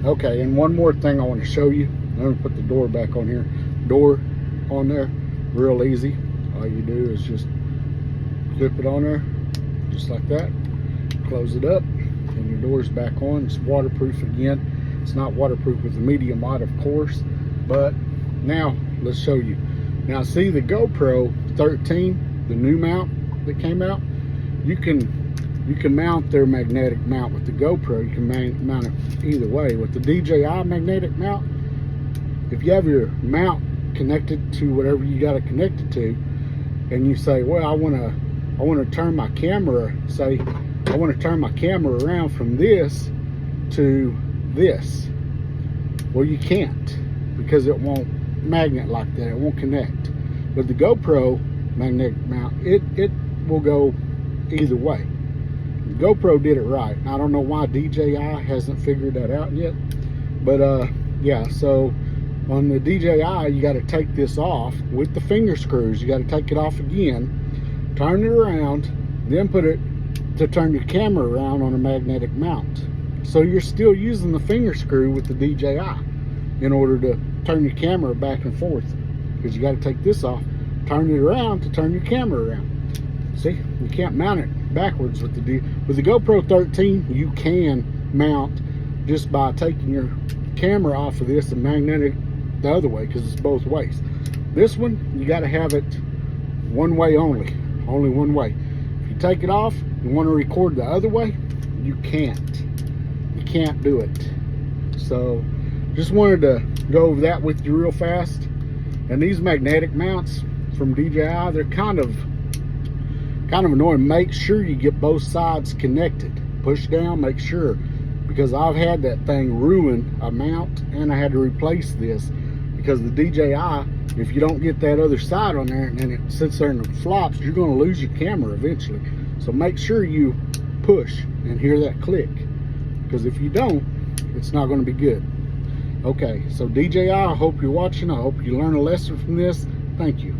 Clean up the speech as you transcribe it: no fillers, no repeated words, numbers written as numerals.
Okay, and one more thing I want to show you. Let me put the door back on here. Door on there, real easy. All you do is just clip it on there, just like that. Close it up, and your door's back on. It's waterproof again. It's not waterproof with the medium light, of course, but now let's show you. Now see the GoPro 13, the new mount that came out, you can mount their magnetic mount with the GoPro. You can mount it either way. With the DJI magnetic mount, if you have your mount connected to whatever you got it connected to, and you say, well, I want to turn my camera, say I want to turn my camera around from this to this. Well, you can't, because it won't magnet like that. It won't connect. With the GoPro magnetic mount, it will go either way. The GoPro did it right. I don't know why DJI hasn't figured that out yet, but yeah, so on the DJI, you got to take this off with the finger screws. You got to take it off again, turn it around, then put it to turn your camera around on a magnetic mount. So you're still using the finger screw with the DJI in order to turn your camera back and forth, because you got to take this off, turn it around to turn your camera around. See, you can't mount it backwards with the GoPro 13. You can mount just by taking your camera off of this and magnetic the other way, because it's both ways. This one, you got to have it one way only one way. If you take it off, you want to record the other way, you can't do it. So just wanted to go over that with you real fast. And these magnetic mounts from DJI, they're kind of annoying. Make sure you get both sides connected. Push down, make sure, because I've had that thing ruin a mount, and I had to replace this because the DJI, if you don't get that other side on there and it sits there and it flops, you're going to lose your camera eventually. So make sure you push and hear that click, because if you don't, it's not going to be good. Okay, so DJI, I hope you're watching. I hope you learn a lesson from this. Thank you.